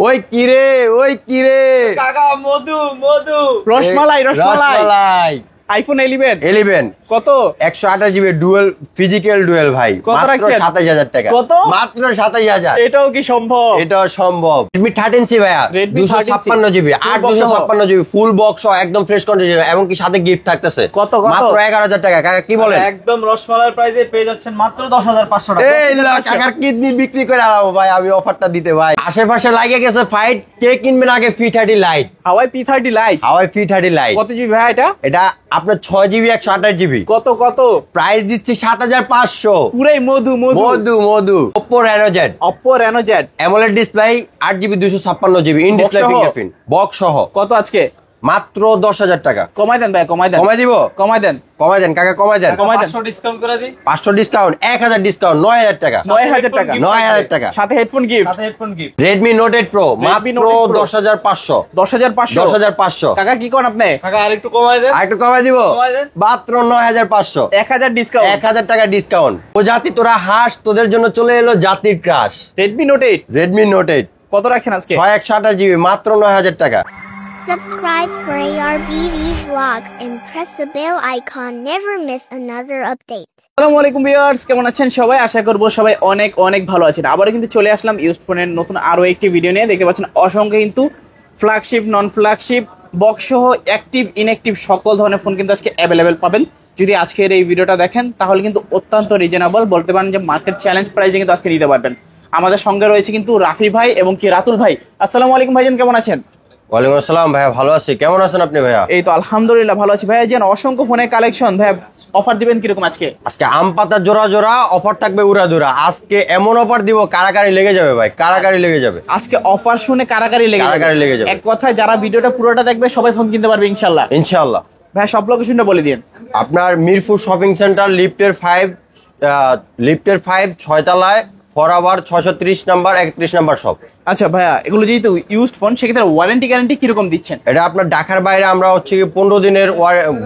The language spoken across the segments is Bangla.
ওই কিরে কাকা মধু রসমালাই আইফোন 11 কত 128 জিবি ডুয়াল ফিজিক্যাল ডুয়াল ভাই মাত্র 27000 টাকা কত মাত্র 27000 এটাও কি সম্ভব? এটাও সম্ভব। Redmi 13C ভাইয়া 256 জিবি 8 জিবি ফুল বক্স একদম ফ্রেশ কন্ডিশন এবং কি সাথে গিফট থাকতেছে কত মাত্র 11000 টাকা। কাকা কি বলেন? একদম রসমালাইয়ের প্রাইসে পেয়ে যাচ্ছেন মাত্র 10500 টাকা। এই কাকার কিডনি বিক্রি করে আলাম ভাই আমি অফারটা দিতে ভাই। আশেপাশে লাগে গেছে ফাইট, কে কিনবেন আগে P30 লাইট হাওয়াই P30 লাইট কত জিবি ভাই এটা আপনার 6 জিবি 128 জিবি কত প্রাইস দিচ্ছি 7500 পুরাই মধু Oppo Reno Z AMOLED display 8 GB 256 GB in display fingerprint box সহ কত আজকে মাত্র 10000 টাকা। কমাই দেন ভাই কমাই দেন কাকা কমাই দেন 500 ডিসকাউন্ট করে দিই 500 ডিসকাউন্ট 1000 ডিসকাউন্ট 9000 টাকা 9000 টাকা সাথে headphone gift Redmi Note 8 Pro মাত্র 10500 কাকা কি কোন আপনি কাকা আরেকটু কমাই দিব মাত্র 9500 1000 ডিসকাউন্ট 1000 টাকা ডিসকাউন্ট। ও জাতি তোরা হাস, তোদের জন্য চলে এলো জাতির ক্রাশ Redmi Note 8 কত রাখছেন আজকে 128 জিবি মাত্র 9000 টাকা। Subscribe for ARBD vlogs and press the bell icon. Never miss another update. আসসালামু আলাইকুম ভিউয়ার্স, কেমন আছেন সবাই? আশা করব সবাই অনেক ভালো আছেন। আবারো কিন্তু চলে আসলাম ইউজড ফোনের নতুন আরো একটি ভিডিও নিয়ে। দেখতে পাচ্ছেন অসংখ্য কিন্তু ফ্ল্যাগশিপ নন ফ্ল্যাগশিপ বক্স সহ অ্যাক্টিভ ইনঅ্যাক্টিভ সকল ধরনের ফোন কিন্তু আজকে অ্যাভেলেবেল পাবেন। যদি আজকের এই ভিডিওটা দেখেন তাহলে কিন্তু অত্যন্ত রিজনেবল, বলতে পারেন যে মার্কেট চ্যালেঞ্জ প্রাইসে কিন্তু আজকে নিতে পারবেন। আমাদের সঙ্গে রয়েছে কিন্তু রাফি ভাই এবং কি রাতুল ভাই। আসসালামু আলাইকুম ভাইজান, কেমন আছেন? ওয়ালাইকুম আসসালাম ভাইয়া, ভালো আছি। কেমন আছেন আপনি ভাইয়া? এই তো আলহামদুলিল্লাহ ভালো আছি ভাইয়া। যেন অসংখ্য ফোনের কালেকশন ভাইয়া, অফার দিবেন কিরকম আজকে? আম পাতা জোড়া অফার থাকবে উড়াধুরা। আজকে এমন অফার দিব কারাকারি লেগে যাবে ভাই, কারাকারি লেগে যাবে। আজকে অফার শুনে কারাকারি লেগে যাবে। এক কথায় যারা ভিডিওটা পুরোটা দেখবে সবাই ফোন কিনতে পারবে ইনশাআল্লাহ। ভাই সব লোকেশনটা বলে দিন। আপনার মিরপুর শপিং সেন্টার লিফটের 5 6 তলায় ফরওয়ার্ড 630 নাম্বার 31 নাম্বার শপ। আচ্ছা ভাইয়া, এগুলো যেহেতু ইউজড ফোন সেক্ষেত্রে ওয়ারেন্টি গ্যারান্টি কিরকম দিচ্ছেন? এটা আপনার ঢাকার বাইরে আমরা 15 দিনের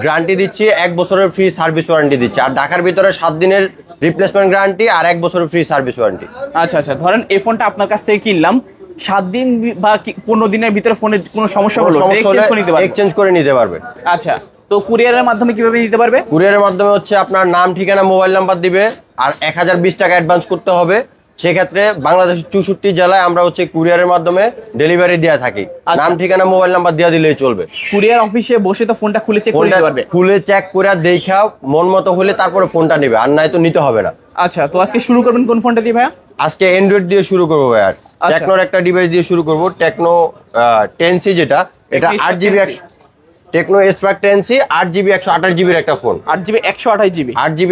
গ্যারান্টি দিচ্ছি, 1 বছরের ফ্রি সার্ভিস ওয়ারেন্টি দিচ্ছি। আর ঢাকার ভিতরে 7 দিনের রিপ্লেসমেন্ট গ্যারান্টি আর 1 বছরের ফ্রি সার্ভিস ওয়ারেন্টি। আচ্ছা ধরেন এই ফোনটা আপনার কাছ থেকে কিনলাম, 7 দিন বা 15 দিনের ভিতরে ফোনের কোনো সমস্যা হলো এক্সচেঞ্জ করে নিতে পারবে। আচ্ছা, তো কুরিয়ারের মাধ্যমে কিভাবে দিতে পারবে? কুরিয়ারের মাধ্যমে আপনার নাম ঠিকানা মোবাইল নাম্বার দিবে আর 1020 টাকা অ্যাডভান্স করতে হবে। সেক্ষেত্রে বাংলাদেশের 64 জেলায় আমরা কুরিয়ারের মাধ্যমে ডেলিভারি দেওয়া থাকি। নাম ঠিকানা মোবাইল নাম্বার দেওয়া দিলেই চলবে। কুরিয়ার অফিসে বসে তো ফোনটা খুলে চেক করে নিতে পারবে। খুলে চেক করে দেখা মন মতো হলে তারপরে ফোনটা নেবে, আর নাই তো নিতে হবে না। আচ্ছা, তো আজকে শুরু করবেন কোন ফোনটা দিয়ে ভাইয়া? আজকে অ্যান্ড্রয়েড দিয়ে শুরু করবো ভাইয়া। টেকনোর একটা ডিভাইস দিয়ে শুরু করবো, টেকনো 10C যেটা, এটা 8 GB Tecno Spark 10C 8 GB 128 জিবির একটা ফোন। 8 জিবি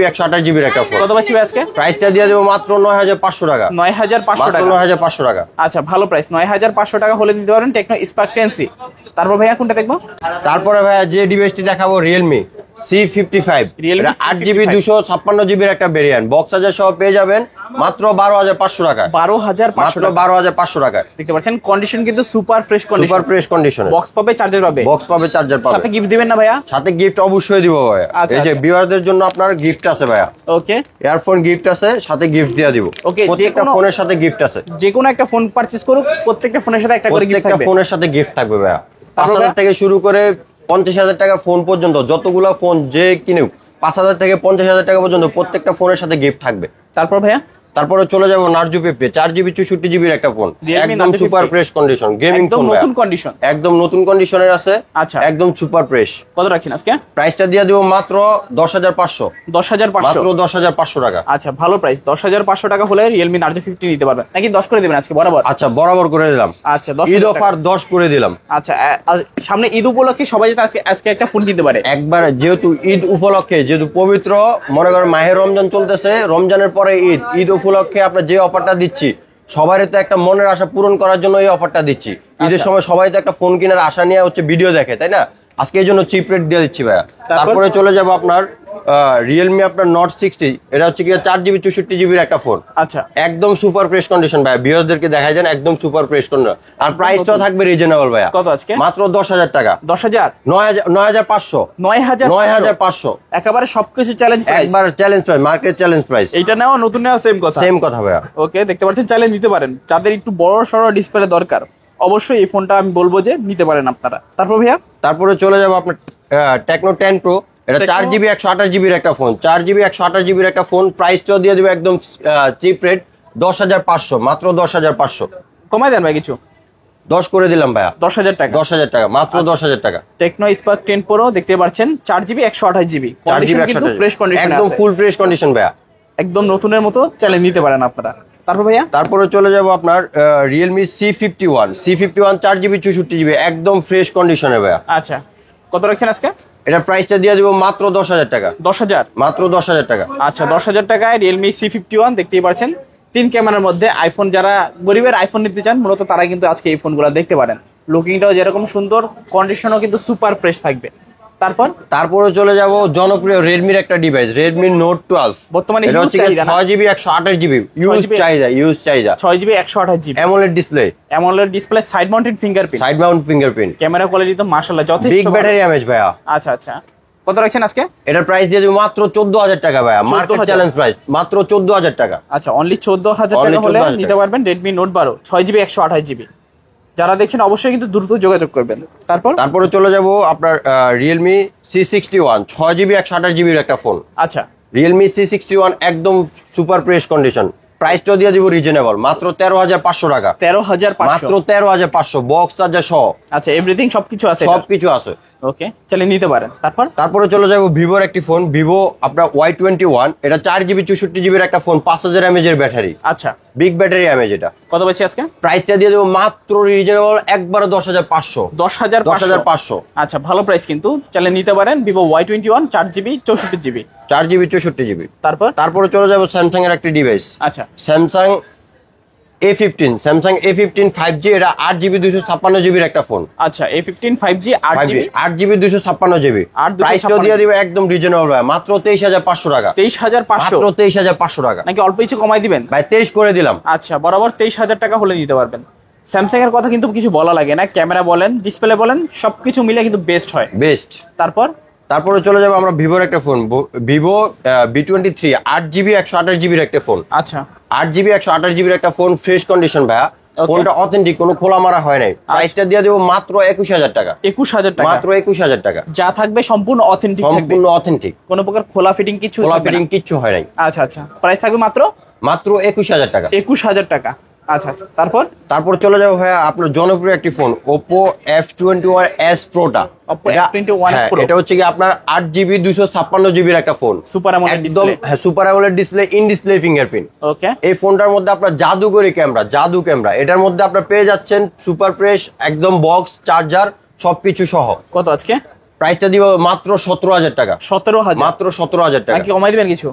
128 জিবির একটা ফোন। কত পাচ্ছি আজকে? প্রাইসটা দিয়ে দেবো মাত্র 9500 টাকা। 9500 টাকা। আচ্ছা, ভালো প্রাইস। 9500 টাকা হলে দিতে পারেন টেকনো স্পার্ক 10C। তারপর ভাইয়া কোনটা দেখবো? তারপরে ভাইয়া যে ডিভাইসটি দেখাবো Realme C55 8 জিবি 256 জিবির একটা ভেরিয়েন্ট। বক্স চার্জার সহ পেয়ে যাবেন মাত্র 12500 টাকা। 12500 টাকা। দেখতে পাচ্ছেন কন্ডিশন কিন্তু সুপার ফ্রেশ কন্ডিশন। বক্স পাবে চার্জার পাবে। সাথে গিফট দিবেন না ভাইয়া? সাথে গিফট অবশ্যই দিব ভাইয়া। এই যে ভিউয়ারদের জন্য আপনার গিফট আছে ভাইয়া। ওকে, ইয়ারফোন গিফট আছে, সাথে গিফট দিয়ে দিব। প্রত্যেকটা ফোনের সাথে গিফট আছে। যে কোনো একটা ফোন পারচেজ করুক, প্রত্যেকটা ফোনের সাথে একটা করে গিফট থাকবে। ফোনের সাথে গিফট থাকবে ভাইয়া। 5000 থেকে শুরু করে 50000 টাকার ফোন পর্যন্ত যতগুলো ফোন যে কিনুক 5000 থেকে 50000 টাকা পর্যন্ত প্রত্যেকটা ফোনের সাথে গিফট থাকবে। তারপর ভাইয়া তারপরে চলে যাবো নার্জো পেপে 4 জিবি 64 জিবির একটা ফোন, একদম super fresh condition gaming phone, একদম নতুন কন্ডিশনের আছে। আচ্ছা, একদম সুপার ফ্রেশ। কত রাখছেন আজকে? প্রাইসটা দিয়ে দিব মাত্র 10500 মাত্র 10500 টাকা। আচ্ছা, ভালো প্রাইস। 10500 টাকা হলে Realme Narzo 50 নিতে পারবেন নাকি? 10 করে দিবেন আজকে বরাবর? আচ্ছা, বরাবর করে দিলাম। আচ্ছা, 10 ঈদ অফার 10 করে দিলাম। আচ্ছা, সামনে ঈদ উপলক্ষে সবাই আজকে একটা ফোন কিনতে পারে একবার। যেহেতু ঈদ উপলক্ষে, যেহেতু পবিত্র মনে করেন মাহে রমজান চলতেছে, রমজানের পরে ঈদ উপলক্ষে আপনার যে অফারটা দিচ্ছি সবারই তো একটা মনের আশা পূরণ করার জন্য এই অফারটা দিচ্ছি। ঈদের সময় সবাই তো একটা ফোন কেনার আশা নিয়ে ভিডিও দেখে, তাই না? আজকে এই জন্য চিপ রেট দিয়ে দিচ্ছি ভাইয়া। তারপরে চলে যাবো আপনার Realme আপনার Note 60, এটা কি 4 জিবি 64 জিবির একটা ফোন। আচ্ছা, একদম সুপার ফ্রেশ কন্ডিশন ভাইয়া। ভিউয়ারদেরকে দেখাই দেন, একদম সুপার ফ্রেশ কন্ডিশন। আর প্রাইসটাও থাকবে রিজনেবল ভাইয়া। কত আজকে? মাত্র 10000 টাকা। 10000 9500 একেবারে সবকিছু চ্যালেঞ্জ প্রাইস। একবার challenge price, market challenge price. এটা নেওয়া নতুন নেওয়া সেম কথা ভাইয়া। ওকে, দেখতে পাচ্ছেন চ্যালেঞ্জ নিতে পারেন যাদের একটু বড় সরো ডিসপ্লে দরকার। অবশ্যই এই ফোনটা আমি বলবো যে নিতে পারেন আপনারা। তারপর ভাইয়া তারপরে চলে যাবো আপনার টেকনো 10 প্রো, এটা 4GB 128GB একটা ফোন, 4GB 128GB একটা ফোন। প্রাইসটাও দিয়ে দিবে একদম চিপ রেট 10,500, মাত্র 10,500। কমাই দেন ভাই কিছু, 10 করে দিলাম ভাইয়া, 10,000 টাকা। 10,000 টাকা, মাত্র 10,000 টাকা। টেকনো স্পার্ক 10 প্রো দেখতে পাচ্ছেন 4GB 128GB, 4GB কিন্তু ফ্রেশ কন্ডিশনে একদম আছে, ফুল ফ্রেশ কন্ডিশন ভাইয়া, একদম নতুনের মতো চ্যালেঞ্জ নিতে পারেন আপনারা। তারপর ভাইয়া তারপরে চলে যাব আপনার রিয়েলমি C51 4GB 64GB একদম ফ্রেশ কন্ডিশনে ভাইয়া। আচ্ছা কত রাখছেন আজকে? এটা প্রাইসটা দিয়ে দিব মাত্র 10,000 টাকা, 10,000, মাত্র 10,000 টাকা। আচ্ছা 10,000 টাকায় রিয়েলমি C51 দেখতেই পাচ্ছেন 3 ক্যামেরার মধ্যে আইফোন। যারা গরিবের আইফোন নিতে চান মূলত তারা কিন্তু আজকে এই ফোনগুলো দেখতে পারেন। লুকিংটাও যেরকম সুন্দর, কন্ডিশনও কিন্তু সুপার ফ্রেশ থাকবে। তারপরে চলে যাব জনপ্রিয় রেডমির একটা ডিভাইস, রেডমি নোট 12। বর্তমানে এটা হচ্ছে 6GB 128GB ইউজ চাহিদা 6GB 128GB AMOLED display, AMOLED display, side mounted fingerprint, side mount fingerprint, camera quality তো মাশাআল্লাহ যথেষ্ট বিগ ব্যাটারি এমএএইচ ভাইয়া। আচ্ছা আচ্ছা কত রাখছেন আজকে? এটার প্রাইস দিয়ে দিব মাত্র 14,000 টাকা ভাইয়া, মার্কেট চ্যালেঞ্জ প্রাইস মাত্র 14,000 টাকা। আচ্ছা অনলি 14,000 টাকা হলে নিতে পারবেন রেডমি নোট 12 6GB 128GB। যারা দেখছেন অবশ্যই কিন্তু দ্রুত যোগাযোগ করবেন। তারপরে চলে যাব আপনার রিয়েলমি C61 6GB 128GB এর একটা ফোন। আচ্ছা রিয়েলমি C61 একদম সুপার ফ্রেশ কন্ডিশন, প্রাইসটাও দিয়ে দিব রিজনেবল মাত্র 13,500 টাকা, 13,500, মাত্র 13,500 বক্স চার্জার সহ। আচ্ছা এভরিথিং সবকিছু আছে, সবকিছু আছে। ওকে চলে নিতে পারেন। তারপরে চলে যাব ভিভোর একটি ফোন, ভিভো আপনার Y21, এটা 4GB 64GB এর একটা ফোন, 5000 mAh এর ব্যাটারি। আচ্ছা বিগ ব্যাটারি এমএজ। এটা কত পাচ্ছি আজকে? প্রাইসটা দিয়ে দেবো মাত্র রিজনেবল একবারে 10,500, 10,500। আচ্ছা ভালো প্রাইস কিন্তু, চাইলে নিতে পারেন Vivo Y21 4GB 64GB 4GB 64GB। তারপরে চলে যাব স্যামসাং এর একটি ডিভাইস, আচ্ছা স্যামসাং A15 5G, এটা 8GB 256GB এর একটা ফোন। আচ্ছা A15 5G 8GB 256GB, প্রাইসটা দিয়ে দিবে একদম রিজনেবল ভাই, মাত্র 23,500 টাকা, 23,500, মাত্র 23,500 টাকা। নাকি অল্প কিছু কমাই দিবেন ভাই 23 করে দিলাম। আচ্ছা বরাবর 23,000 টাকা হলে নিতে পারবেন। স্যামসাং এর কথা কিন্তু কিছু বলা লাগে না, ক্যামেরা বলেন ডিসপ্লে বলেন সবকিছু মিলে কিন্তু বেস্ট হয়, বেস্ট। তারপরে চলে যাবো আমরা ভিভোর একটা phone, Vivo V23 8GB 128GB এর একটা ফোন। আচ্ছা 8GB 128GB এর একটা ফোন, ফ্রেশ কন্ডিশন ভাইয়া, ফোনটা অথেন্টিক, কোনো খোলা মারা হয় নাই। প্রাইসটা দিয়ে দেবো মাত্র 21,000 টাকা, 21,000 টাকা, মাত্র 21,000 টাকা। যা থাকবে সম্পূর্ণ অথেন্টিক, সম্পূর্ণ অথেন্টিক, কোনো প্রকার খোলা ফিটিং কিছু হয় নাই। আচ্ছা আচ্ছা প্রাইস থাকবে মাত্র 21,000 টাকা, 21,000 টাকা। আচ্ছা আচ্ছা তারপর চলে যাবো ভাইয়া আপনার জনপ্রিয় একটি phone, Oppo F21s Proটা। Oppo F21s Pro, এটা হচ্ছে কি আপনার 8GB 256GB এর একটা ফোন, সুপার অ্যামোলেড ডিসপ্লে। হ্যাঁ super AMOLED display, in display fingerprint. Okay এই ফোনটার মধ্যে আপনার জাদু ক্যামেরা, এটার মধ্যে আপনার পেয়ে যাচ্ছেন সুপার ফ্রেশ একদম বক্স চার্জার সবকিছু সহ। কত আজকে? প্রাইসটা দিব মাত্র 17,000 টাকা, 17,000, মাত্র 17,000 টাকা। নাকি কমাই দিবেন কিছু?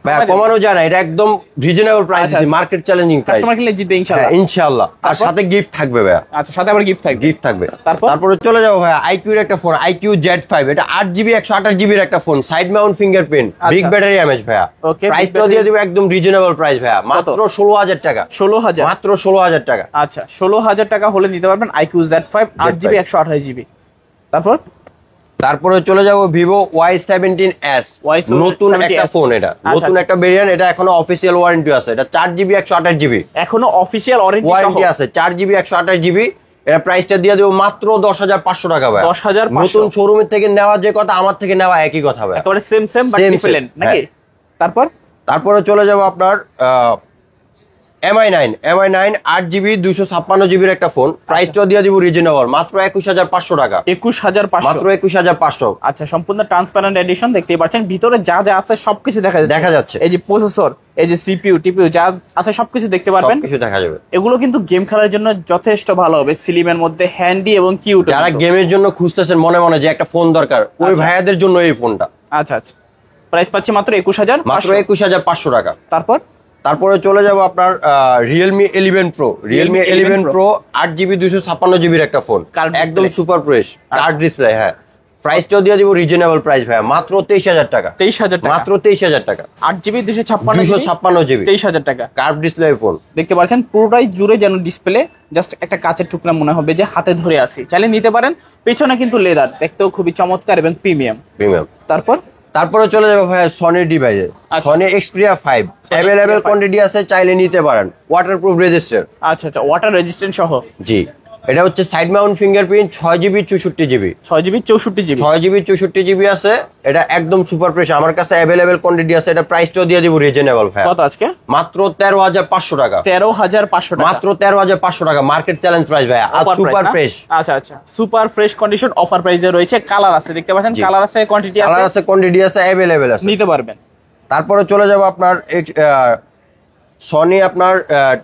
ভাইয়া কমানো যায় না, এটা একদম reasonable price, market challenging price. Customer কিনলে জিতবে ইনশাআল্লাহ, ইনশাআল্লাহ। আর সাথে গিফট থাকবে ভাইয়া। আচ্ছা সাথে আবার গিফট থাকবে। তারপরে চলে যাবো ভাইয়া IQ এর একটা ফোন, IQ Z5, এটা 8GB 128GB এর একটা phone, side mount fingerprint, big battery mAh ভাইয়া। প্রাইসটা দিয়ে দিব একদম রিজনেবল প্রাইস ভাইয়া, মাত্র 16,000 টাকা, 16,000, মাত্র 16,000 টাকা। আচ্ছা 16,000 টাকা হলে নিতে পারবেন IQ Z5 8GB 128GB। তারপরে চলে যাব ভিভো Y17s, নতুন একটা ফোন, এটা নতুন একটা ভেরিয়েন্ট, এটা এখনো অফিসিয়াল ওয়ারেন্টি আছে, এটা 4GB 128GB এখনো অফিসিয়াল ওয়ারেন্টি আছে, 4GB 128GB। এটা প্রাইসটা দিয়ে দেবো মাত্র 10,500 টাকা ভাই, 10,500। নতুন শোরুমের থেকে নেওয়া যে কথা, আমার থেকে নেওয়া একই কথা ভাই, একেবারে সেম বাট ডিফারেন্ট নাকি? তারপরে চলে যাব আপনার MI9 8GB 256GB এর একটা ফোন, প্রাইসটা দিয়ে দিব রিজনেবল মাত্র 21,500 টাকা, 21,500, মাত্র 21,500। আচ্ছা সম্পূর্ণ ট্রান্সপারেন্ট এডিশন, দেখতেই পাচ্ছেন ভিতরে যা যা আছে সবকিছু দেখা যাচ্ছে। এই যে প্রসেসর, এই যে CPU টিপিউ যা আছে সবকিছু দেখতে পারবেন, সবকিছু দেখা যাবে। এগুলো কিন্তু গেম খেলার জন্য যথেষ্ট ভালো হবে, স্লিমের মধ্যে হ্যান্ডি এবং কিউট। যারা গেমের জন্য খুঁজতেছেন মনে যে একটা ফোন দরকার, ওই ভাইয়াদের জন্য এই ফোনটা। আচ্ছা প্রাইস পাচ্ছি মাত্র 21,000, মাত্র 21,500 টাকা। তারপরে চলে যাব আপনার Realme 11 Pro, Realme 11 Pro 8GB 256GB এর একটা ফোন, একদম সুপার ফ্রেশ কার্ড ডিসপ্লে। হ্যাঁ প্রাইসটাও দিয়ে দিব রিজনেবল প্রাইস ভাইয়া, মাত্র 23,000 টাকা, 23,000 টাকা, মাত্র 23,000 টাকা। 8GB 256GB 23,000 টাকা। কার্ভ ডিসপ্লে ফোন দেখতে পাচ্ছেন, পুরোটাই জুড়ে যেন ডিসপ্লে, জাস্ট একটা কাচের টুকরা মনে হবে যে হাতে ধরে আছি, চাইলে নিতে পারেন। পেছনে কিন্তু লেদার, দেখতেও খুবই চমৎকার এবং প্রিমিয়াম। তারপরে চলে যাবে ভাই সনির ডিভাইসে, আচ্ছা। সনি এক্সপিরিয়া 5 অ্যাভেলেবেল 5 কোয়ান্টিটি আছে, চাইলে নিতে পারেন। Waterproof register. আচ্ছা আচ্ছা, ওয়াটার রেজিস্ট্যান্ট সহ। জি, এটা হচ্ছে side mount fingerprint, 6GB 64GB। 6GB 64GB। 6GB 64GB আছে, এটা একদম সুপার ফ্রেশ, আমার কাছে অ্যাভেলেবেল কোয়ান্টিটি আছে। এটা প্রাইসটাও দিয়ে দিব রিজনেবল ভাই, কত আজকে? মাত্র 13,500 টাকা। 13,500 টাকা, মাত্র 13,500 টাকা, মার্কেট চ্যালেঞ্জ প্রাইস ভাই, আর Offer সুপার price না? ফ্রেশ। আচ্ছা আচ্ছা, সুপার ফ্রেশ কন্ডিশন অফার প্রাইসে রয়েছে। কালার আছে দেখতে পাচ্ছেন, জি। কালার আছে, কোয়ান্টিটি কালার আছে, আছে, কোয়ান্টিটি আছে, অ্যাভেলেবেল আছে, নিতে পারবেন। তারপরে চলে যাব আপনার সনি আপনার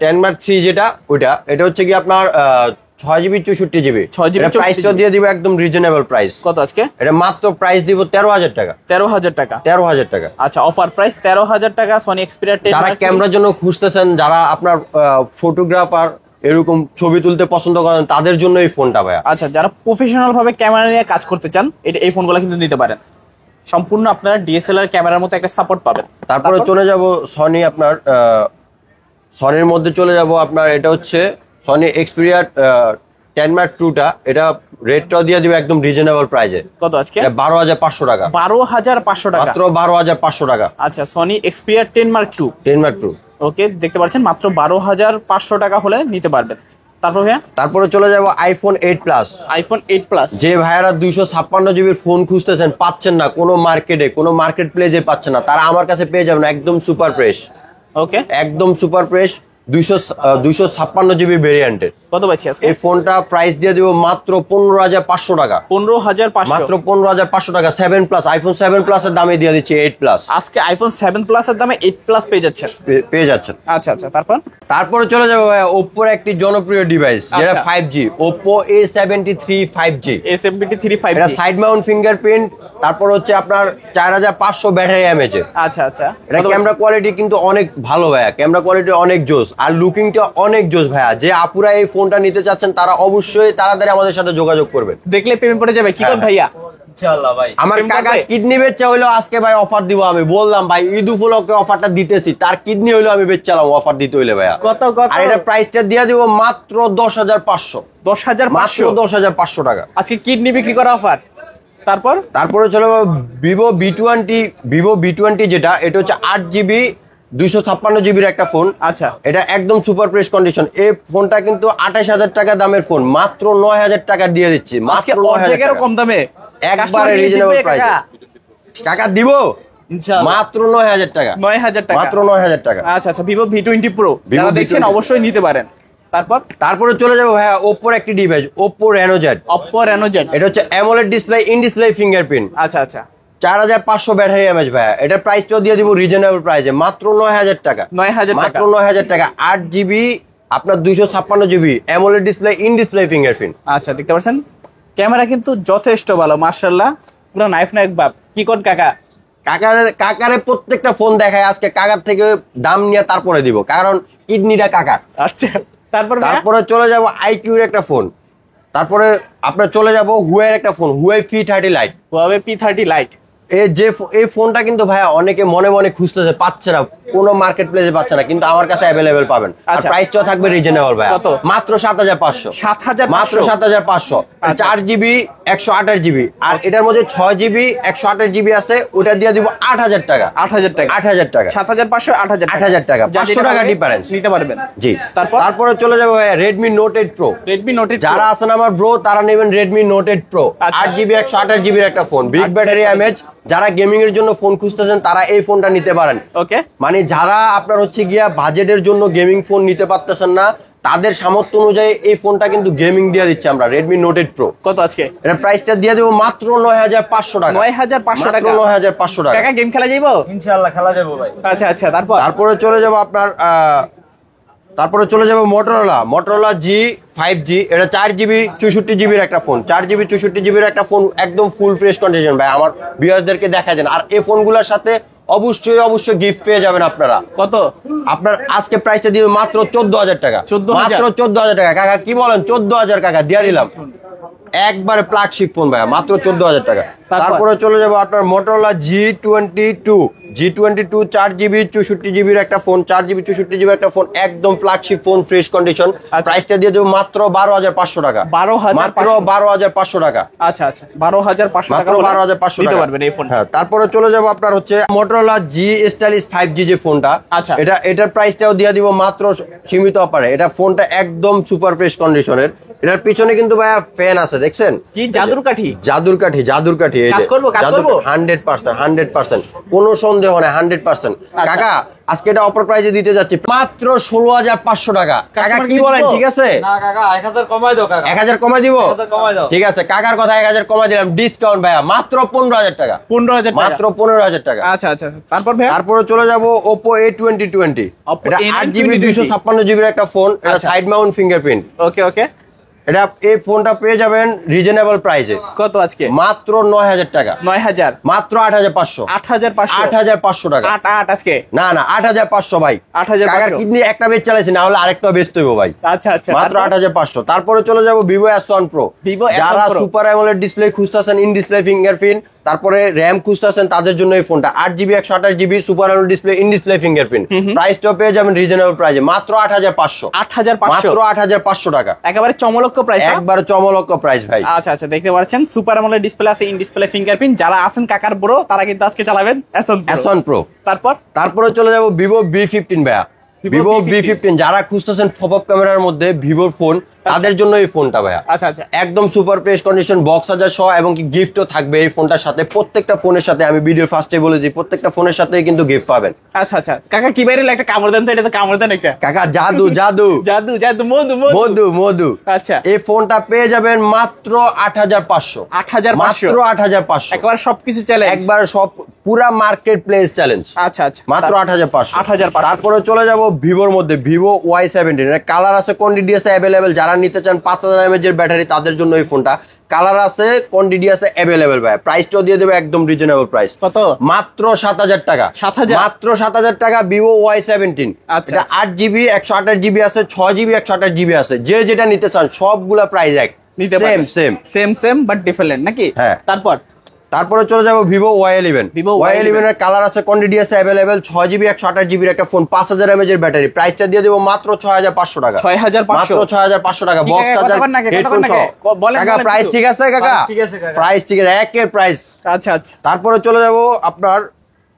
10 Mark 3 যেটা, ওইটা এটা হচ্ছে কি আপনার 6GB 64GB। 6GB প্রাইসটা দিয়ে দিব একদম রিজনেবল প্রাইস। কত আজকে? এটা মাত্র প্রাইস দিব 13,000 টাকা। 13,000 টাকা। 13,000 টাকা। আচ্ছা, অফার প্রাইস 13,000 টাকা। সনি এক্সপিরিয়া 10 যারা Mark III। ক্যামেরার জন্য খুঁজতেছেন, যারা আপনার ফটোগ্রাফার এরকম ছবি তুলতে পছন্দ করেন, তাদের জন্য এই ফোনটা ভাইয়া। আচ্ছা, যারা প্রফেশনাল ভাবে ক্যামেরা নিয়ে কাজ করতে চান, এই ফোনগুলো কিন্তু নিতে পারেন। সম্পূর্ণ আপনারা ডিএসএলআর ক্যামেরার মতো একটা সাপোর্ট পাবেন। তারপরে চলে যাব সনি আপনার সনির মধ্যে চলে যাব আপনার, এটা হচ্ছে সনি এক্সপিরিয়া 10 Mark 2টা। এটা রেটটাও দিয়ে দিবে একদম রিজনেবল প্রাইসে। কত আজকে? এটা 12,500 টাকা। 12,500 টাকা। মাত্র 12,500 টাকা। আচ্ছা, Sony Xperia 10 Mark II। 10 Mark 2। ওকে, দেখতে পাচ্ছেন মাত্র 12,500 টাকা হলে নিতে পারবেন। তারপর ভাইয়া তারপরে চলে যাব আইফোন 8 প্লাস। IPhone 8 plus. যে ভাইয়ারা 256GB ফোন খুঁজতেছেন, পাচ্ছেন না কোনো মার্কেটে, কোনো মার্কেট প্লেসে পাচ্ছেন না, তারা আমার কাছে পেয়ে যাবেন একদম সুপার ফ্রেশ, ওকে, একদম সুপার ফ্রেশ 256GB ভেরিয়েন্টের। কত পাচ্ছি আজকে? এই ফোনটা প্রাইস দিয়ে দিব মাত্র 15,500 টাকা। 15,500 মাত্র 15,500 টাকা। 7 প্লাস, আইফোন 7 প্লাসের দামে দিয়ে দিচ্ছি 8 প্লাস। আজকে আইফোন 7 প্লাসের দামে 8 প্লাস পেয়ে যাচ্ছেন। পেয়ে যাচ্ছেন। আচ্ছা আচ্ছা, তারপর তারপরে চলে যাবে ভাই ওপ্পোর একটি জনপ্রিয় ডিভাইস, যেটা আচ্ছা। 5G, Oppo A73 5G। A73 এটা 5G। সাইড মাউন্ট ফিঙ্গারপ্রিন্ট, তারপর হচ্ছে আপনার 4,500 ব্যাটারি এমএএচ। আচ্ছা আচ্ছা, এটা ক্যামেরা কোয়ালিটি কিন্তু অনেক ভালো ভাইয়া, ক্যামেরা কোয়ালিটি অনেক জোস, আর লুকিংটা অনেক জোস ভাইয়া। যে আপুরা এই ফোনটা নিতে চাচ্ছেন, তারা অবশ্যই তাড়াতাড়ি আমাদের সাথে যোগাযোগ করবেন। দেখলে প্রেমে পড়ে যাবে। কি হ্যাঁ, কোন ভাইয়া? ইনশাআল্লাহ ভাই। আমার প্রেম কাকা করবে? কিডনি বেচা হইলো আজকে ভাই অফার দিব। আমি বললাম ভাই ঈদ উপলক্ষে অফারটা দিতেছি, তার কিডনি হইলো আমি বেচলাম অফার দিতে হইলে ভাইয়া। কত কত? আর এটা প্রাইসটা দিয়ে দিব মাত্র 10,500। 10,500 মাত্র 10,500 টাকা। আজকে কিডনি বিক্রি করা অফার। তারপর তারপরে চলে ভিভো B20 যেটা, এটা হচ্ছে 8GB 256GB একটা ফোন। আচ্ছা, এটা একদম সুপার ফ্রেশ কন্ডিশন। এই ফোনটা কিন্তু 28,000 টাকা দামের ফোন, মাত্র 9,000 টাকা দিয়ে দিচ্ছি। আজকে মাত্র 9,000 অর্ধেকেরও টাকা। কম দামে একবারে রিজনেবল প্রাইস। টাকা দিব ইনশাআল্লাহ। মাত্র 9,000 টাকা। 9,000 টাকা। মাত্র 9,000 টাকা। আচ্ছা আচ্ছা, ভিভো V20 প্রো Vivo যারা দেখছেন V20 অবশ্যই নিতে পারেন। তারপর তারপরে চলে যাবো ভাইয়া ওপ্পোর একটি device, Oppo Reno Z। Oppo Reno Z। এটা হচ্ছে AMOLED display, in display fingerprint, আচ্ছা আচ্ছা, 4,500 ব্যাটারি এমএএচ ভাইয়া। এটার প্রাইসটাও দিয়ে দিব রিজনেবল প্রাইসে, মাত্র 9,000 টাকা। 9,000 টাকা। মাত্র 9,000 টাকা। 8GB আপনার 256GB AMOLED display, in display fingerprint. আচ্ছা, দেখতে পাচ্ছেন ক্যামেরা কিন্তু যথেষ্ট ভালো, মাশাআল্লাহ, পুরো নাইফ বাপ। কি কোন কাকা? কাকারে প্রত্যেকটা ফোন দেখায় আজকে, কাকার থেকে দাম নিয়ে তারপরে দিব, কারণ কিডনিটা কাকার। আচ্ছা, তারপর ভাইয়া? তারপরে চলে যাব আইকিউর একটা ফোন। তারপরে আপনার চলে যাব হুয়াইয়ের একটা phone, Huawei P30 lite. Huawei P30 lite. এই ফোনটা কিন্তু ভাইয়া অনেকে মনে মনে খুঁজতেছে, পাচ্ছে না, কোনো মার্কেট প্লেসে পাচ্ছে না, কিন্তু আমার কাছে অ্যাভেলেবেল পাবেন। আর আচ্ছা। প্রাইসটাও থাকবে রিজনেবল ভাইয়া। কত? মাত্র 7,500। 7,500 মাত্র 7,500। আচ্ছা। 4GB 128GB, আর এটার মধ্যে 6GB 128GB আছে, ওটা দিয়ে দিব 8,000 টাকা। 8,000 টাকা। 8,000 টাকা। 7,500 8,000 8,000 টাকা। যা 500 যেটা টাকা হবে difference। নিতে পারবেন। জি। তারপরে চলে যাবো ভাইয়া Redmi Note 8 Pro। Redmi Note 8 যারা আছেন আমার ব্রো, তারা নেবেন Redmi Note 8 Pro। আচ্ছা। 8GB 128GB এর একটা ফোন, বিগ ব্যাটারি এমএএচ। যারা গেমিং এর জন্য ফোন খুঁজতেছেন, তারা এই ফোনটা নিতে পারেন। ওকে, মানে যারা আপনার হচ্ছে গিয়া বাজেটের জন্য গেমিং ফোন নিতে পারতেছেন না, তাদের সামর্থ্য অনুযায়ী এই ফোনটা কিন্তু গেমিং দিয়ে দিচ্ছে আমরা, Redmi Note 8 Pro। কত আজকে? এটা প্রাইসটা দিয়ে দেবো মাত্র 9,500 টাকা। 9,500 টাকা। 9,500 টাকা। কাকা গেম খেলা যাইবো? ইনশাআল্লাহ খেলা যাবো ভাই। আচ্ছা আচ্ছা, তারপর? তারপরে চলে যাব আপনার Motorola G5G। এটা 4GB 64GB এর একটা ফোন, 4GB 64GB এর একটা ফোন, একদম ফুল ফ্রেশ কন্ডিশন ভাই। আমার ভিউয়ারদেরকে দেখাই দেন। আর এই ফোনগুলোর সাথে অবশ্যই গিফট পেয়ে যাবেন আপনারা। কত? আপনার আজকে প্রাইসটা দিবে মাত্র 14,000 টাকা। 14,000? মাত্র 14,000 টাকা। কাকা কি বলেন? 14,000 টাকা দিয়ে দিলাম। একবারে ফ্ল্যাগশিপ ফোন ভাইয়া, মাত্র 14,000 টাকা। তারপর? তারপরে চলে যাবো আপনার মোটরোলা G22 4GB 64GB একটা ফোন, 4GB 64GB একটা ফোন, একদম ফ্ল্যাগশিপ ফোন, ফ্রেশ কন্ডিশন। আচ্ছা। প্রাইসটা দিয়ে দেবো মাত্র 12,500 টাকা। 12,500 মাত্র 12,500 টাকা। আচ্ছা আচ্ছা 12,500 টাকা মাত্র 12,500 দিতে টাকা পারবেন এই ফোন। হ্যাঁ, তারপরে চলে যাবো আপনার হচ্ছে মোটরোলা G Stylus 5G যে ফোনটা, আচ্ছা। এটার প্রাইসটাও দিয়ে দিব মাত্র সীমিত অফারে। এটা ফোনটা একদম সুপার ফ্রেশ কন্ডিশনের। এটার পিছনে কিন্তু ভাইয়া ফ্যান আছে, দেখছেন? কি জাদুর কাঠি? জাদুর কাঠি, জাদুর কাঠি। এই যে কাজ করবো, কাজ করবো? 100%, কোনো সন্দেহ নেই, 100%। কাকা আজকে এটা অফার প্রাইসে দিতে যাচ্ছি মাত্র 16,500 টাকা। কাকা কি বলেন, ঠিক আছে? না কাকা 1000 কমাই দাও কাকা। 1000 কমাই দিব? 1000 কমাই দাও। ঠিক আছে, কাকার কথা 1000 কমাই দিলাম, ডিসকাউন্ট ভাইয়া মাত্র 15,000 টাকা। 15,000 টাকা মাত্র 15,000 টাকা। আচ্ছা আচ্ছা তারপর ভাই? তারপরে চলে যাব Oppo A2020। Oppo এটা A2020 8GB 256GB একটা ফোন, এটা আচ্ছা। Side mount fingerprint. Okay okay এটা এই ফোনটা পেয়ে যাবেন রিজনেবল প্রাইসে, কত আজকে? মাত্র 9,000 টাকা। 9,000 মাত্র 8,500। 8,500 8,500 টাকা। 8 আজকে না না 8,500 ভাই। 8,500 কাকার কিডনি একটা বেচ চালাইছি, না হলে আরেকটা বেচতে হইব ভাই। আচ্ছা আচ্ছা মাত্র তারপর? 8,500। তারপরে চলে যাব Vivo S1 Pro। Vivo S1 যারা Pro। সুপার অ্যামোলেড ডিসপ্লে খুঁজতেছেন, ইন ডিসপ্লে ফিঙ্গারপ্রিন্ট, তারপরে র‍্যাম খুঁজতেছেন, তাদের জন্য এই ফোনটা 8GB 128GB super AMOLED display, in display fingerprint. প্রাইসটাও পেয়ে যাবেন রিজনেবল প্রাইসে, মাত্র 8,500। 8,500 মাত্র 8,500 টাকা। একেবারে চমলক্ষ প্রাইস। একবার চমলক্ষ প্রাইস ভাই। আচ্ছা আচ্ছা দেখতে পাচ্ছেন সুপার অ্যামোলেড ডিসপ্লে আছে, ইন ডিসপ্লে ফিঙ্গারপ্রিন্ট। যারা আছেন কাকার বড় তারা কিন্তু আজকে চালাবেন S1 Pro। তারপর? তারপরে চলে যাব Vivo V15 ভাইয়া। Vivo Vivo V15 যারা খুঁজতেছেন পপআপ ক্যামেরার মধ্যে ভিভোর ফোন, তাদের জন্য এই ফোনটা ভাইয়া। আচ্ছা আচ্ছা একদম super fresh condition, box charger সহ, এবং কি গিফটও থাকবে এই ফোনটার সাথে। প্রত্যেকটা ফোনের সাথে, আমি ভিডিওর ফার্স্টে বলেছি, প্রত্যেকটা ফোনের সাথেই কিন্তু গিফট পাবেন। আচ্ছা আচ্ছা কাকা কি বাইরে একটা কামড় দেন তো, এটা তো কামড় দেন একটা। কাকা জাদু জাদু জাদু জাদু মধু মধু মধু মধু। আচ্ছা এই ফোনটা পেয়ে যাবেন মাত্র 8,500। 8,500 মাত্র 8,500। একেবারে সবকিছু চ্যালেঞ্জ। একবার সব পুরা মার্কেট প্লেস চ্যালেঞ্জ। আচ্ছা আচ্ছা মাত্র 8,500। 8,500 তারপরে চলে যাব ভিভোর মধ্যে, Vivo Y17। কালার আছে, কোয়ান্টিটি আছে অ্যাভেলেবেল। যারা নিতে চান 5,000 mAh এর ব্যাটারি, তাদের জন্য এই ফোনটা। কালার আছে, কোয়ান্টিটি আছে অ্যাভেলেবেল ভাই। প্রাইসটাও দিয়ে দেবে একদম রিজনেবল প্রাইস। কত? মাত্র 7,000 টাকা। 7,000? মাত্র 7,000 টাকা Vivo Y17। আচ্ছা, এটা 8GB 128GB আছে, 6GB 128GB আছে। যে যেটা নিতে চান সবগুলা প্রাইস এক, নিতে সেম পারবেন। Same same same but different নাকি? হ্যাঁ। তারপরে চলে যাবো Vivo Y11। Vivo Y11 এর কালার আছে, কোয়ান্টিটি আছে অ্যাভেলেবেল। 6GB 128GB একটা ফোন, 5,000 mAh এর ব্যাটারি। প্রাইসটা দিয়ে দেবো মাত্র 6,500 টাকা। 6,500? মাত্র 6,500 টাকা। কি বক্স কাকা, চার্জার, কথা বলেন না কে, কথা হেডফোন বলেন না সহ। কে? বলেন, কাকা বলেন প্রাইস কিছু। ঠিক আছে কাকা? প্রাইস ঠিক আছে কাকা। প্রাইস ঠিক আছে, একের প্রাইস। আচ্ছা আচ্ছা তারপরে চলে যাবো আপনার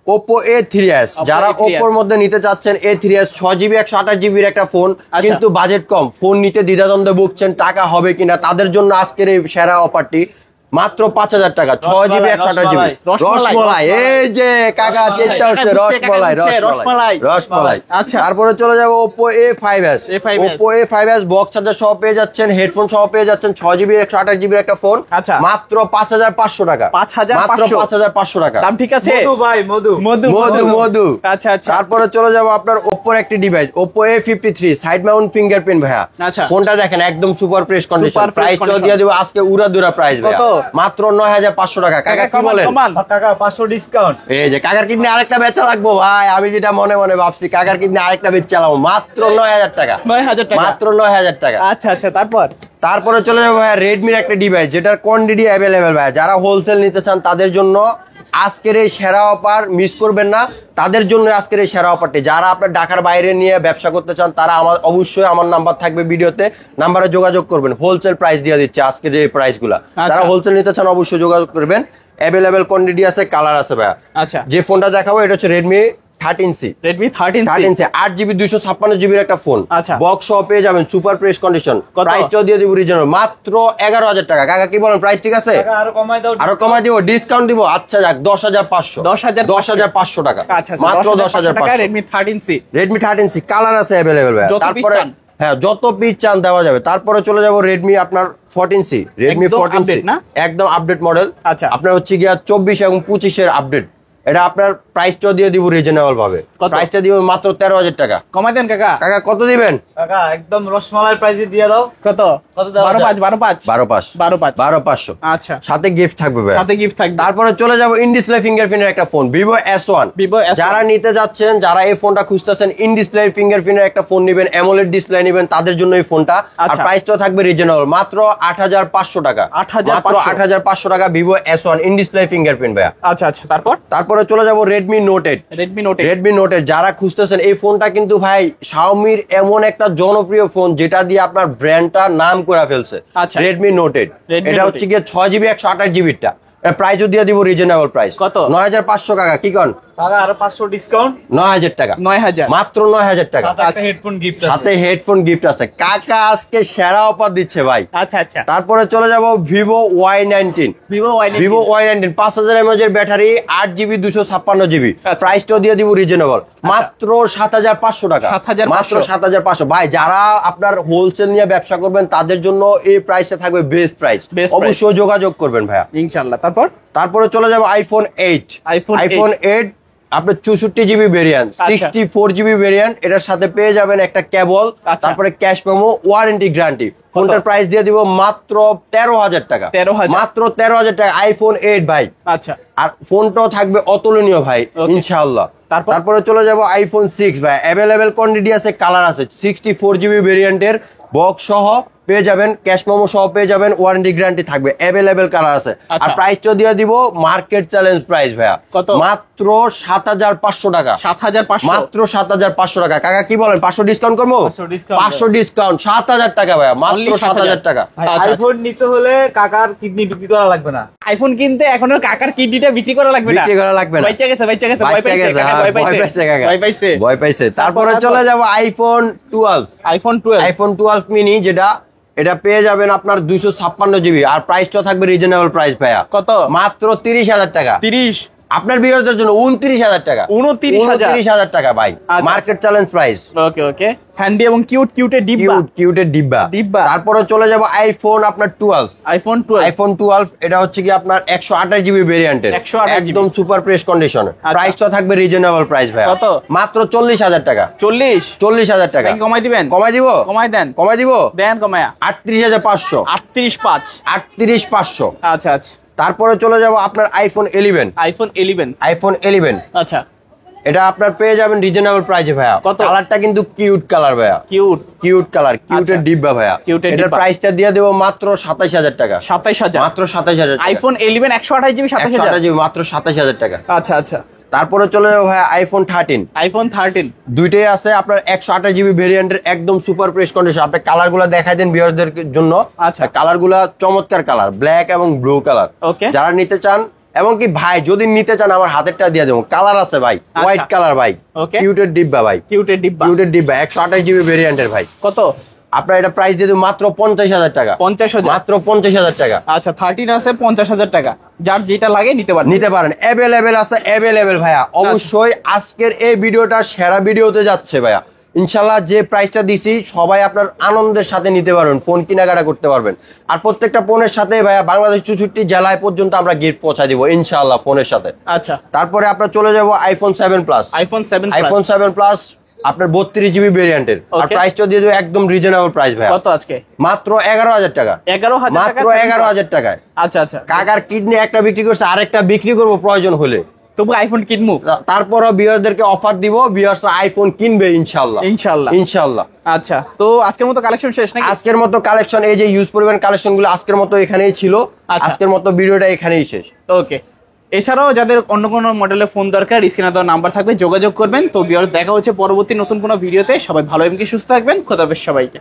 Oppo A3s। যারা A3s Oppo এর মধ্যে নিতে চাচ্ছেন, A3s 6GB 128GB এর একটা ফোন, আচ্ছা। কিন্তু বাজেট কম, ফোন নিতে দ্বিধাদ্বন্দ্বে ভুগছেন, টাকা হবে কিনা, তাদের জন্য আজকের এই সেরা অফারটি মাত্র 5,000 টাকা। 6GB 128GB rasmalai. রসমালাই। এই যে কাকা চিন্তা হচ্ছে, কাকা রসমালাই দিচ্ছে, রসমালাই রসমালাই। আচ্ছা। তারপরে চলে যাবো Oppo A5s। A5s Oppo A5s box charger সহ পেয়ে যাচ্ছেন, হেডফোন সহ পেয়ে যাচ্ছেন, 6GB 128GB একটা ফোন। আচ্ছা। মাত্র 5,500 টাকা। 5,500? মাত্র 5,500 টাকা। দাম ঠিক আছে? মধু ভাই মধু। মধু মধু মধু। আচ্ছা আচ্ছা তারপরে চলে যাবো আপনার Oppo একটি device, Oppo A53 side mount fingerprint ভাইয়া। আচ্ছা। ফোনটা দেখেন একদম super fresh condition. Super fresh প্রাইসটাও condition। দিয়ে দেবো আজকে উড়াদুরা প্রাইস ভাইয়া। কত? মাত্র 9,500 টাকা। কাকা কি বলেন? কমান কাকা 500 ডিসকাউন্ট। এই যে কাকার কিডনি আরেকটা বেচা লাগবো ভাই, আমি যেটা মনে মনে ভাবছি, কাকার কিডনি আরেকটা বেচ চালাবো মাত্র 9,000 টাকা। 9,000 টাকা মাত্র 9,000 টাকা। আচ্ছা আচ্ছা তারপরে চলে যাবো ভাই রেডমির একটা ডিভাইস, যেটার কোয়ান্টিটি অ্যাভেলেবেল ভাই। যারা হোলসেল নিতে চান তাদের জন্য আজকের এই সেরা অফার মিস করবেন না। তাদের জন্য আজকের এই সেরা অফারটি। যারা আপনার ঢাকার বাইরে নিয়ে ব্যবসা করতে চান, তারা অবশ্যই আমার নাম্বার থাকবে ভিডিওতে, নাম্বারে যোগাযোগ করবেন। হোলসেল প্রাইস দিয়ে দিচ্ছে আজকে যে প্রাইসগুলা। যারা হোলসেল নিতে চান অবশ্যই যোগাযোগ করবেন। অ্যাভেলেবেল কোয়ান্টিটি আছে, কালার আছে ভাইয়া। আচ্ছা যে ফোনটা দেখাবো এটা হচ্ছে Redmi 13C। Redmi 13C 8GB 256GB একটা ফোন। আচ্ছা। বক্স সহ পেয়ে যাবেন, সুপার ফ্রেশ কন্ডিশন। কত? প্রাইসটাও দিয়ে দিব রিজনেবল, মাত্র 11,000 টাকা। কাকা কি বলেন, প্রাইস ঠিক আছে? কাকা আরো কমাই দাও। আরো কমাই দিব, ডিসকাউন্ট দিব। আচ্ছা যাক 10,500। 10,500 টাকা। আচ্ছা মাত্র 10,500 টাকা 10,500। Redmi 13C। Redmi 13C colour আছে अवेलेबल ভাই। যত piece চান। হ্যাঁ যত পিস চান দেওয়া যাবে। তারপরে চলে যাব Redmi আপনার 14C। Redmi একদম 14C update না? একদম আপডেট মডেল। আচ্ছা। আপনার হচ্ছে গিয়া 24 এবং 25 এর আপডেট। এটা আপনার প্রাইসটা দিয়ে দিব রিজনেবল ভাবে। কত? প্রাইসটা দিব মাত্র 13,000 টাকা। কমাই দেন কাকা। কাকা কত দিবেন? কাকা একদম রসমালাইয়ের প্রাইসে দিয়ে দাও। কত? কত দেওয়া যায়? 12,500 12,500 আচ্ছা, সাথে গিফট থাকবে ভাই। সাথে গিফট থাকবে। তারপরে চলে যাব ইন ডিসপ্লে ফিঙ্গারপ্রিন্টের একটা phone Vivo S1। Vivo S1 যারা নিতে যাচ্ছেন, যারা এই ফোনটা খুঁজতেছেন, ইন ডিসপ্লে ফিঙ্গারপ্রিন্টের একটা ফোন নেবেন, অ্যামোলেড ডিসপ্লে নেবেন, তাদের জন্য এই ফোনটা। আর আচ্ছা। প্রাইসটা থাকবে রিজনেবল মাত্র 8,500 টাকা। 8,500 মাত্র 8,500 টাকা Vivo S1 in display fingerprint ভাই। আচ্ছা আচ্ছা, তারপরে চলে যাব Redmi Note 8। Redmi Note 8 যারা খুঁজতেছেন, এই ফোনটা কিন্তু ভাই Xiaomiর এমন একটা জনপ্রিয় ফোন যেটা দিয়ে আপনার ব্র্যান্ডটা নাম করে ফেলছে। আচ্ছা। Redmi Note 8 Redmi এটা Note হচ্ছে গিয়ে 6GB 128GB টা। প্রাইসও দিয়ে দিব রিজনেবল প্রাইস। কত? 9,500 টাকা। কি কন? কাকা আরো 500 ডিসকাউন্ট। 9,000 টাকা। 9,000 মাত্র 9,000 টাকা। সাথে একটা হেডফোন গিফট আছে। সাথে হেডফোন গিফট আছে। কাকা আজকে সেরা অফার দিচ্ছে ভাই। আচ্ছা আচ্ছা। তারপরে চলে যাব Vivo Y19। Vivo Y19 Vivo Y19 5000 mAh এর ব্যাটারি, 8GB 256GB। আচ্ছা। প্রাইসটাও দিয়ে দিব রিজনেবল মাত্র 7,500 টাকা। 7,500 মাত্র 7,500। ভাই যারা আপনার হোলসেল নিয়ে ব্যবসা করবেন তাদের জন্য এই প্রাইসে থাকবে বেস্ট প্রাইস। Best অবশ্যই যোগাযোগ করবেন ভাইয়া। ইনশাআল্লাহ। তারপরে চলে যাব iPhone 8। iPhone iPhone 8 আপনার 64GB ভেরিয়েন্ট, আচ্ছা। 64GB variant. এটার সাথে পেয়ে যাবেন একটা কেবল, আচ্ছা। তারপরে ক্যাশ মেমো, ওয়ারেন্টি গ্যারান্টি। ফোনটার প্রাইস দিয়ে দিব মাত্র 13,000 টাকা। 13,000 মাত্র 13,000 টাকা iPhone 8 ভাই। আচ্ছা। আর ফোনটাও থাকবে অতুলনীয় ভাই Okay. ইনশাআল্লাহ। তারপর? তারপরে চলে যাব iPhone 6 ভাই। অ্যাভেলেবেল কোয়ান্টিটি আছে, কালার আছে। 64GB ভেরিয়েন্টের বক্স সহ পেয়ে যাবেন, ক্যাশ মেমো সহ পেয়ে যাবেন, ওয়ারেন্টি গ্যারান্টি থাকবে, অ্যাভেলেবেল কালার আছে। আচ্ছা। আর প্রাইসটা দিয়ে দিব মার্কেট চ্যালেঞ্জ প্রাইস ভাইয়া। কত? মাত্র 7,500 টাকা। 7,500 মাত্র 7,500 টাকা। কাকা কি বলেন, 500 ডিসকাউন্ট করবো? 500 discount 500 ডিসকাউন্ট 7,000 টাকা ভাইয়া। মাত্র Only 7,000 টাকা। ভাই, আচ্ছা, আইফোন নিতে হলে কাকার কিডনি বিক্রি করা লাগবে না। আইফোন কিনতে এখন আর কাকার কিডনিটা বিক্রি করা লাগবে না। বিক্রি করা লাগবে না। বাইচা গেছে ভয় বাচ্চা পাইছে গেছে, কাকা, হ্যাঁ, ভয় পাইছে কাকা। ভয় পাইছে। ভয় পাইছে। তারপরে তারপর? চলে যাব iPhone 12। আইফোন 12 iPhone 12 মিনি, যেটা এটা পেয়ে যাবেন আপনার 256GB। আর প্রাইসটা থাকবে রিজনেবল প্রাইস ভাইয়া। কত? মাত্র 30,000 টাকা। 30 আপনার বিরোধের জন্য 29,000 টাকা। 29,000 টাকা ভাই। আচ্ছা, মার্কেট চ্যালেঞ্জ প্রাইস। ওকে ওকে। হ্যান্ডি এবং কিউটের ডিব্বা। কিউটের ডিব্বা। তারপরে চলে যাব আইফোন আপনার 12। আইফোন 12 আইফোন 12 এটা হচ্ছে কি আপনার 128GB ভেরিয়েন্টের, 128GB একদম সুপার প্রেস কন্ডিশন। প্রাইসটা থাকবে রিজনেবল প্রাইস ভাই। কত? মাত্র 40,000 টাকা। 40,000 টাকা। নাকি কমাই দিবেন? কমাই দিব? কমাই দেন। কমাই দিব? দেন কমায়া। 38,500। 38,500 38,500। আচ্ছা আচ্ছা। তারপরে চলে যাব আপনার আইফোন 11। আইফোন 11 আইফোন 11 আচ্ছা। এটা আপনার পেয়ে যাবেন রিজনেবল প্রাইসে ভাইয়া। কত? কালারটা কিন্তু কিউট কালার ভাইয়া। কিউট কালার, কিউটের আচ্ছা। ডিব্বা ভাইয়া। কিউটের এটার ডিব্বা। প্রাইসটা দিয়ে দেবো মাত্র 27,000 টাকা। 27,000 মাত্র 27,000 টাকা। আইফোন 11 128GB 27,000 128GB মাত্র 27,000 টাকা। আচ্ছা আচ্ছা। তারপরে চলে যাবো ভাইয়া আইফোন 13। আইফোন 13 দুইটাই আছে আপনার 128GB ভেরিয়েন্টের, একদম সুপার প্রেস কন্ডিশন। আপনি কালার গুলা দেখাই দেন ভিউয়ারদের জন্য। আচ্ছা। কালার গুলা চমৎকার কালার, ব্ল্যাক এবং ব্লু কালার। Okay. যারা নিতে চান, এবং কি ভাই যদি নিতে চান আমার হাতেরটা দিয়ে দেবো, কালার আছে ভাই, হোয়াইট কালার ভাই। Okay. কিউটের ডিব্বা ভাই। কিউটের ডিব্বা। 128GB ভেরিয়েন্টের ভাই। কত? আপনার এটা প্রাইস দিয়ে দেবো মাত্র 50,000 টাকা। 50,000 মাত্র 50,000 টাকা। আচ্ছা 13 আছে 50,000 টাকা। যার যেটা লাগে নিতে পারেন। নিতে পারেন, অ্যাভেলেবেল আছে, অ্যাভেলেবেল ভাইয়া। অবশ্যই আজকের এই ভিডিওটা সেরা ভিডিওতে যাচ্ছে ভাইয়া। ইনশাল্লাহ যে প্রাইসটা দিছি সবাই আপনার আনন্দের সাথে নিতে পারবেন, ফোন কেনাকাটা করতে পারবেন। আর প্রত্যেকটা ফোনের সাথে ভাইয়া বাংলাদেশ 64 জেলায় পর্যন্ত আমরা গিফট পৌঁছায় দিব ইনশাল্লাহ ফোনের সাথে। আচ্ছা। তারপরে আপনার চলে যাব iPhone 7 plus. IPhone 7 iPhone 7 plus আপনার 32GB ভেরিয়েন্টের। আর Okay. প্রাইসটা দিয়ে দেবো একদম রিজনেবল প্রাইস ভাইয়া। কত আজকে? মাত্র 11,000 টাকা। 11,000 টাকা। মাত্র 11,000 টাকায়। আচ্ছা আচ্ছা। কাকার কিডনি একটা বিক্রি করছে, আরেকটা বিক্রি করবো প্রয়োজন হলে। তবু আইফোন কিনবো। তারপরও ভিউয়ারদেরকে অফার দিব, ভিউয়ারসরা আইফোন কিনবে ইনশাআল্লাহ। ইনশাআল্লাহ। ইনশাআল্লাহ। আচ্ছা, তো আজকের মতো কালেকশন শেষ নাকি? আজকের মতো কালেকশন, এই যে ইউজ পরিমাণ কালেকশন গুলো আজকের মতো এখানেই ছিল। আচ্ছা। আজকের মতো ভিডিওটা এখানেই শেষ। ওকে। এছাড়াও যাদের অন্য কোনো মডেলের ফোন দরকার, স্ক্রিনে দেওয়া নাম্বার থাকবে, যোগাযোগ করবেন। তো ভিউয়ার্স দেখা হচ্ছে পরবর্তী নতুন কোনো ভিডিওতে। সবাই ভালো এবং সুস্থ থাকবেন। খোদা হাফেজ সবাইকে।